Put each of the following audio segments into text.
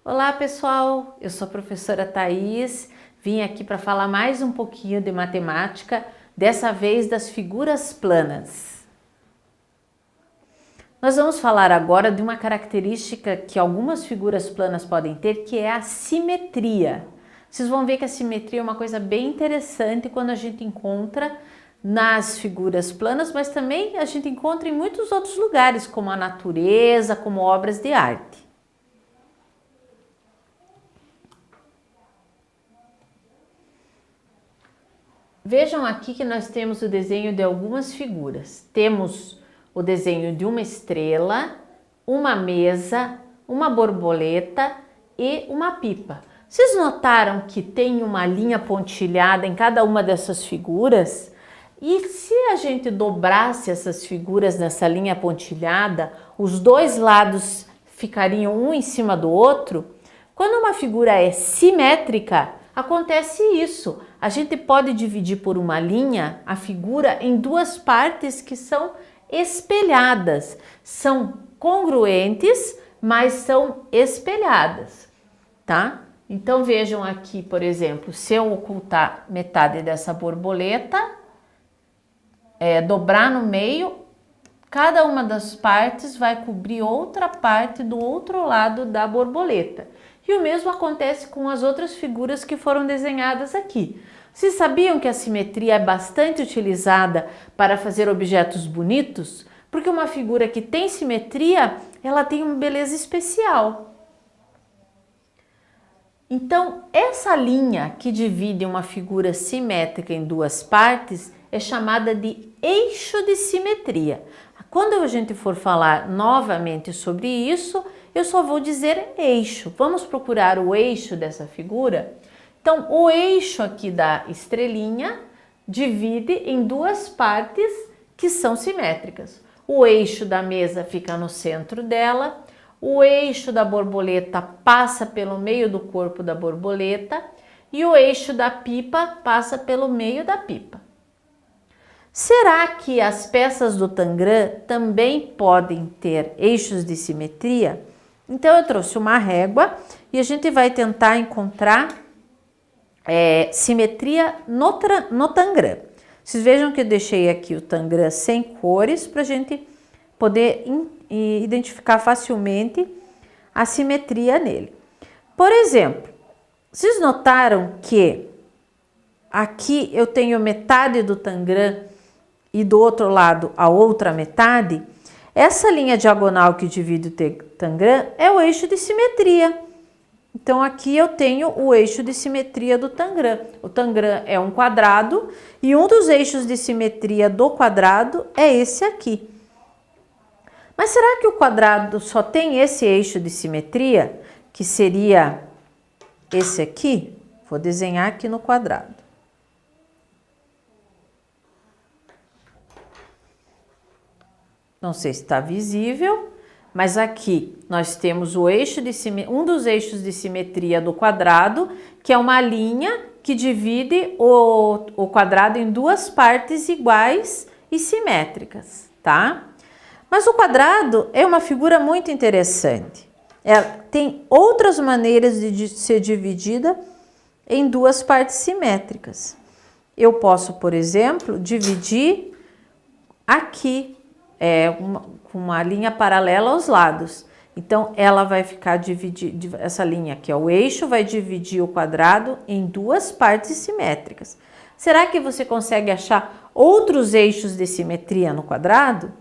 Olá pessoal, eu sou a professora Thaís, vim aqui para falar mais um pouquinho de matemática, dessa vez das figuras planas. Nós vamos falar agora de uma característica que algumas figuras planas podem ter, que é a simetria. Vocês vão ver que a simetria é uma coisa bem interessante quando a gente encontra nas figuras planas, mas também a gente encontra em muitos outros lugares, como a natureza, como obras de arte. Vejam aqui que nós temos o desenho de algumas figuras. Temos o desenho de uma estrela, uma mesa, uma borboleta e uma pipa. Vocês notaram que tem uma linha pontilhada em cada uma dessas figuras? E se a gente dobrasse essas figuras nessa linha pontilhada, os dois lados ficariam um em cima do outro? Quando uma figura é simétrica, acontece isso. A gente pode dividir por uma linha a figura em duas partes que são espelhadas. São congruentes, mas são espelhadas, tá? Então vejam aqui, por exemplo, se eu ocultar metade dessa borboleta, dobrar no meio, cada uma das partes vai cobrir outra parte do outro lado da borboleta. E o mesmo acontece com as outras figuras que foram desenhadas aqui. Vocês sabiam que a simetria é bastante utilizada para fazer objetos bonitos? Porque uma figura que tem simetria, ela tem uma beleza especial. Então, essa linha que divide uma figura simétrica em duas partes é chamada de eixo de simetria. Quando a gente for falar novamente sobre isso, eu só vou dizer eixo. Vamos procurar o eixo dessa figura? Então, o eixo aqui da estrelinha divide em duas partes que são simétricas. O eixo da mesa fica no centro dela, o eixo da borboleta passa pelo meio do corpo da borboleta e o eixo da pipa passa pelo meio da pipa. Será que as peças do Tangram também podem ter eixos de simetria? Então eu trouxe uma régua e a gente vai tentar encontrar simetria no Tangram. Vocês vejam que eu deixei aqui o Tangram sem cores para a gente poder identificar facilmente a simetria nele. Por exemplo, vocês notaram que aqui eu tenho metade do Tangram e do outro lado a outra metade? Essa linha diagonal que divide o Tangram é o eixo de simetria. Então aqui eu tenho o eixo de simetria do Tangram. O Tangram é um quadrado e um dos eixos de simetria do quadrado é esse aqui. Mas será que o quadrado só tem esse eixo de simetria, que seria esse aqui? Vou desenhar aqui no quadrado. Não sei se está visível, mas aqui nós temos o eixo de um dos eixos de simetria do quadrado, que é uma linha que divide o quadrado em duas partes iguais e simétricas, tá? Mas o quadrado é uma figura muito interessante. Ela tem outras maneiras de ser dividida em duas partes simétricas. Eu posso, por exemplo, dividir aqui com uma linha paralela aos lados. Então, ela vai ficar dividida, essa linha aqui, o eixo vai dividir o quadrado em duas partes simétricas. Será que você consegue achar outros eixos de simetria no quadrado?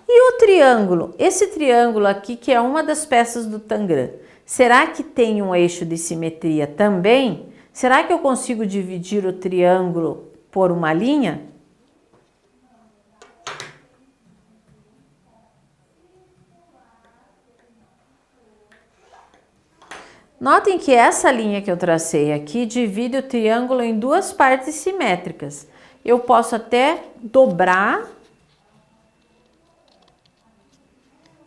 E o triângulo? Esse triângulo aqui, que é uma das peças do Tangram, será que tem um eixo de simetria também? Será que eu consigo dividir o triângulo por uma linha? Notem que essa linha que eu tracei aqui divide o triângulo em duas partes simétricas. Eu posso até dobrar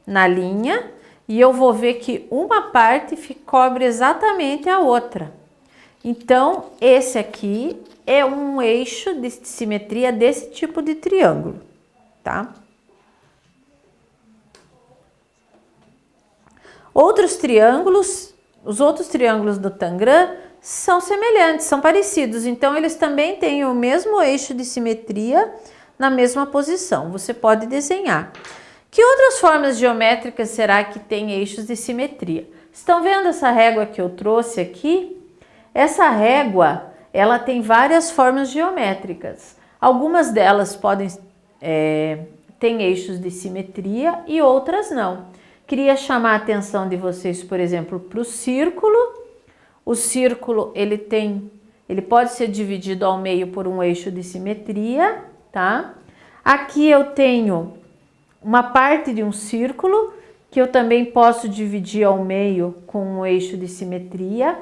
na linha e eu vou ver que uma parte cobre exatamente a outra. Então, esse aqui é um eixo de simetria desse tipo de triângulo, tá? Outros triângulos, os outros triângulos do Tangram são semelhantes, são parecidos, então eles também têm o mesmo eixo de simetria na mesma posição. Você pode desenhar. Que outras formas geométricas será que tem eixos de simetria? Estão vendo essa régua que eu trouxe aqui? Essa régua, ela tem várias formas geométricas. Algumas delas podem ter eixos de simetria e outras não. Queria chamar a atenção de vocês, por exemplo, para o círculo. O círculo, ele pode ser dividido ao meio por um eixo de simetria, tá? Aqui eu tenho uma parte de um círculo, que eu também posso dividir ao meio com um eixo de simetria.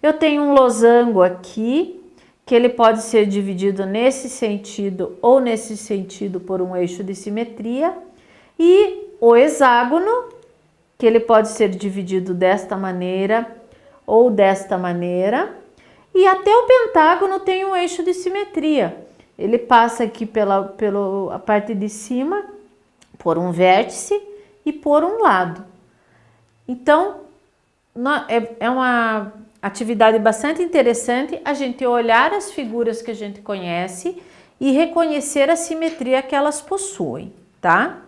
Eu tenho um losango aqui, que ele pode ser dividido nesse sentido ou nesse sentido por um eixo de simetria. E o hexágono, que ele pode ser dividido desta maneira ou desta maneira. E até o pentágono tem um eixo de simetria. Ele passa aqui pela parte de cima, por um vértice e por um lado. Então, é uma atividade bastante interessante a gente olhar as figuras que a gente conhece e reconhecer a simetria que elas possuem, tá?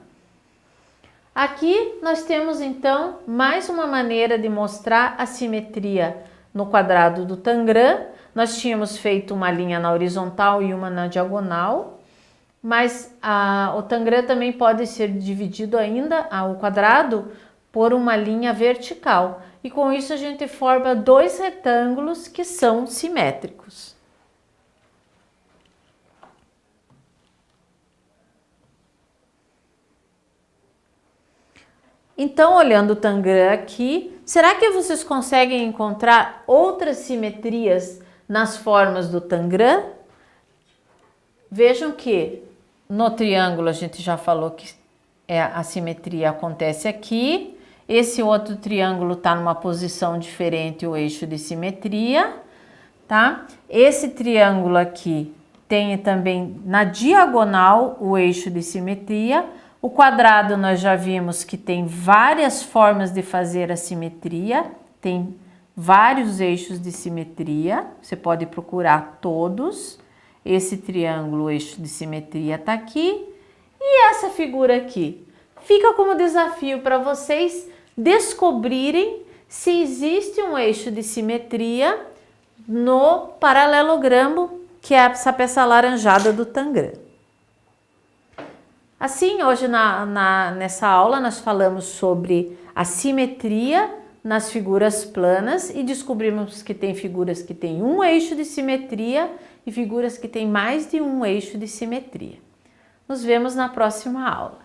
Aqui nós temos então mais uma maneira de mostrar a simetria no quadrado do Tangram. Nós tínhamos feito uma linha na horizontal e uma na diagonal, mas o Tangram também pode ser dividido ainda, o quadrado, por uma linha vertical. E com isso a gente forma dois retângulos que são simétricos. Então, olhando o Tangram aqui, será que vocês conseguem encontrar outras simetrias nas formas do Tangram? Vejam que no triângulo a gente já falou que a simetria acontece aqui. Esse outro triângulo está numa posição diferente, o eixo de simetria, tá? Esse triângulo aqui tem também na diagonal o eixo de simetria. O quadrado nós já vimos que tem várias formas de fazer a simetria, tem vários eixos de simetria, você pode procurar todos. Esse triângulo, o eixo de simetria está aqui. E essa figura aqui? Fica como desafio para vocês descobrirem se existe um eixo de simetria no paralelogramo, que é essa peça alaranjada do Tangram. Assim, hoje nessa aula nós falamos sobre a simetria nas figuras planas e descobrimos que tem figuras que têm um eixo de simetria e figuras que têm mais de um eixo de simetria. Nos vemos na próxima aula.